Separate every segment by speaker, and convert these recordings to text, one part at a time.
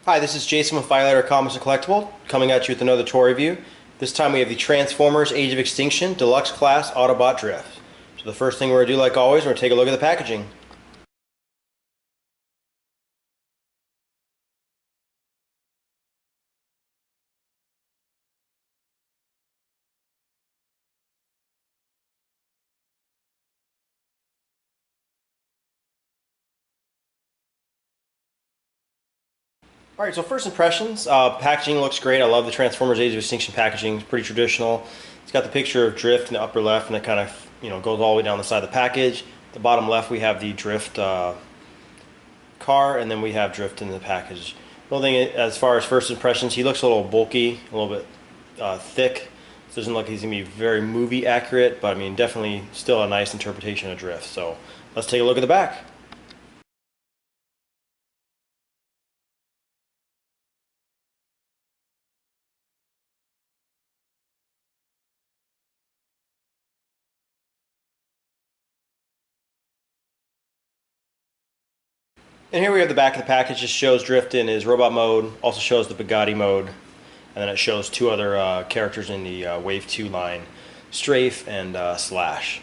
Speaker 1: Hi, this is Jason with Violator Comics and Collectible, coming at you with another toy review. This time we have the Transformers Age of Extinction Deluxe Class Autobot Drift. So the first thing we're going to do, like always, we're going to take a look at the packaging. Alright, so first impressions, packaging looks great. I love the Transformers Age of Extinction packaging. It's pretty traditional. It's got the picture of Drift in the upper left, and it kind of goes all the way down the side of the package. The bottom left we have the Drift car, and then we have Drift in the package. The only thing, as far as first impressions, he looks a little bulky, a little bit thick. It doesn't look like he's going to be very movie accurate, but I mean definitely still a nice interpretation of Drift. So let's take a look at the back. And here we have the back of the package. Just shows Drift in his robot mode, also shows the Bugatti mode, and then it shows two other characters in the Wave 2 line, Strafe and Slash.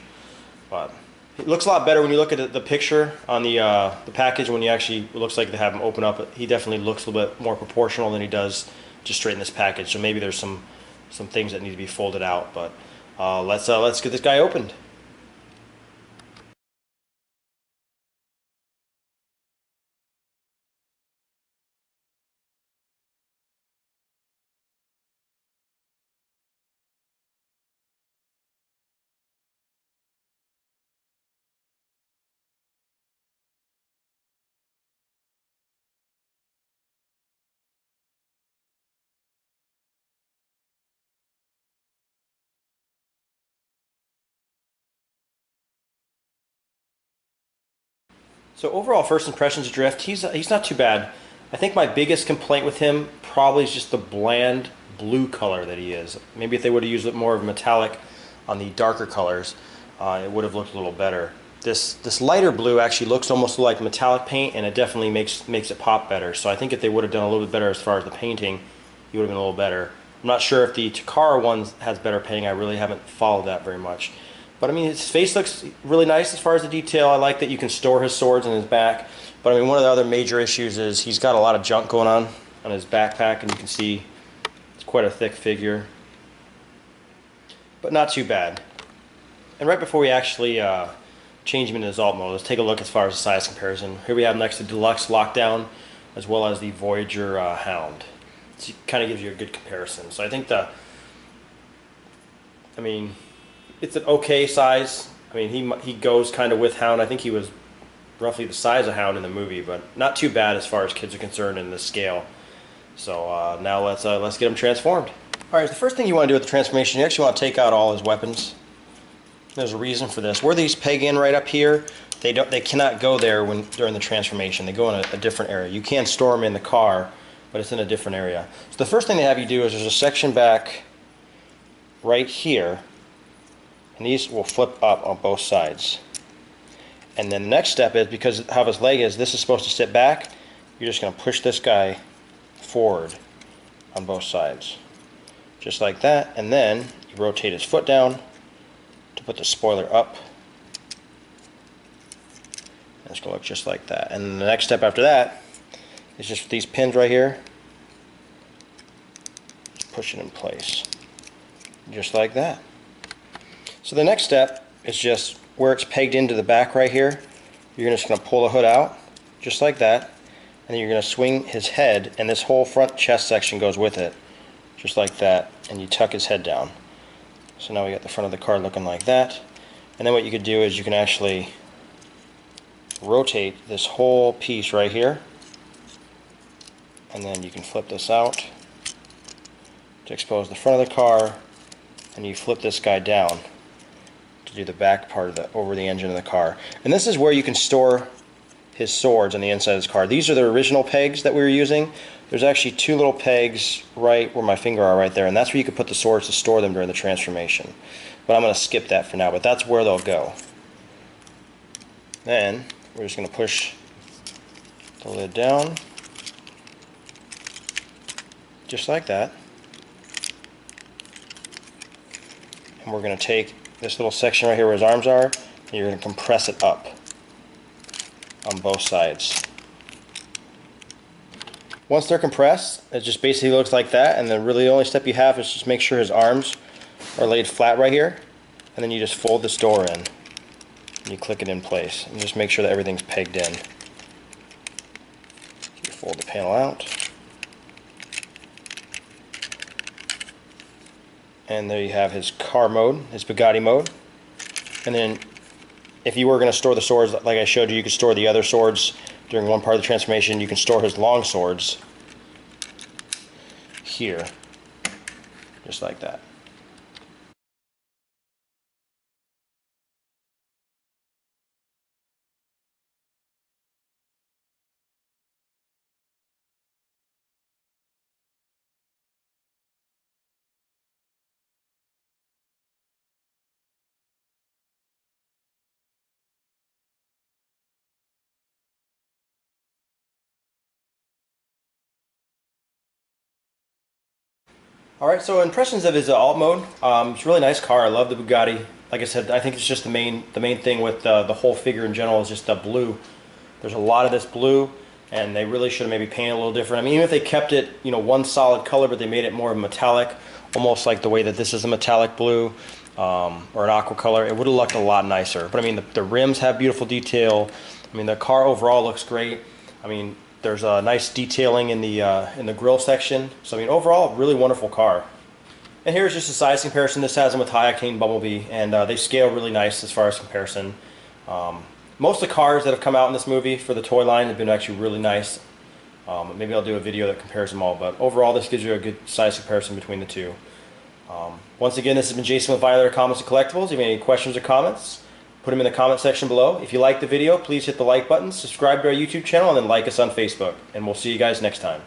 Speaker 1: But it looks a lot better when you look at the picture on the package. When you actually, it looks like they have him open up, he definitely looks a little bit more proportional than he does just straight in this package. So maybe there's some things that need to be folded out. But let's get this guy opened. So overall, first impressions of Drift, he's not too bad. I think my biggest complaint with him probably is just the bland blue color that he is. Maybe if they would have used more of metallic on the darker colors, it would have looked a little better. This lighter blue actually looks almost like metallic paint, and it definitely makes it pop better. So I think if they would have done a little bit better as far as the painting, he would have been a little better. I'm not sure if the Takara one has better painting. I really haven't followed that very much. But I mean, his face looks really nice as far as the detail. I like that you can store his swords in his back. But I mean, one of the other major issues is he's got a lot of junk going on his backpack, and you can see it's quite a thick figure. But not too bad. And right before we actually change him into his alt mode, let's take a look as far as the size comparison. Here we have next to Deluxe Lockdown, as well as the Voyager Hound. So it kind of gives you a good comparison. So I think it's an okay size. I mean, he goes kind of with Hound. I think he was roughly the size of Hound in the movie, but not too bad as far as kids are concerned in this scale. So now let's get him transformed. All right, the first thing you want to do with the transformation, you actually want to take out all his weapons. There's a reason for this. Where these peg in right up here, they cannot go there during the transformation. They go in a different area. You can store them in the car, but it's in a different area. So the first thing they have you do is there's a section back right here, and these will flip up on both sides. And then the next step is, because of how his leg is, this is supposed to sit back. You're just going to push this guy forward on both sides. Just like that. And then you rotate his foot down to put the spoiler up. And it's going to look just like that. And the next step after that is just these pins right here. Just push it in place. Just like that. So the next step is just where it's pegged into the back right here. You're just going to pull the hood out, just like that, and then you're going to swing his head, and this whole front chest section goes with it, just like that, and you tuck his head down. So now we got the front of the car looking like that. And then what you could do is you can actually rotate this whole piece right here, and then you can flip this out to expose the front of the car, and you flip this guy down to do the back part of over the engine of the car. And this is where you can store his swords on the inside of his car. These are the original pegs that we were using. There's actually two little pegs right where my finger are right there, and that's where you can put the swords to store them during the transformation. But I'm going to skip that for now, but that's where they'll go. Then we're just going to push the lid down, just like that. And we're going to take this little section right here where his arms are, and you're going to compress it up on both sides. Once they're compressed, it just basically looks like that, and then really the only step you have is just make sure his arms are laid flat right here, and then you just fold this door in, and you click it in place, and just make sure that everything's pegged in. You fold the panel out, and there you have his car mode, his Bugatti mode. And then if you were going to store the swords like I showed you, you could store the other swords during one part of the transformation. You can store his long swords here, just like that. Alright, so impressions of his alt mode. It's a really nice car. I love the Bugatti. Like I said, I think it's just the main thing with the whole figure in general is just the blue. There's a lot of this blue, and they really should have maybe painted a little different. I mean, even if they kept it, you know, one solid color, but they made it more metallic, almost like the way that this is a metallic blue, or an aqua color, it would have looked a lot nicer. But I mean, the rims have beautiful detail. I mean, the car overall looks great. I mean, there's a nice detailing in the grill section. So I mean, overall, really wonderful car. And here's just a size comparison. This has them with High Octane Bumblebee, and they scale really nice as far as comparison. Most of the cars that have come out in this movie for the toy line have been actually really nice. Maybe I'll do a video that compares them all, but overall this gives you a good size comparison between the two. Once again, this has been Jason with Violator Comics and Collectibles. If you have any questions or comments, put them in the comment section below. If you like the video, please hit the like button, subscribe to our YouTube channel, and then like us on Facebook. And we'll see you guys next time.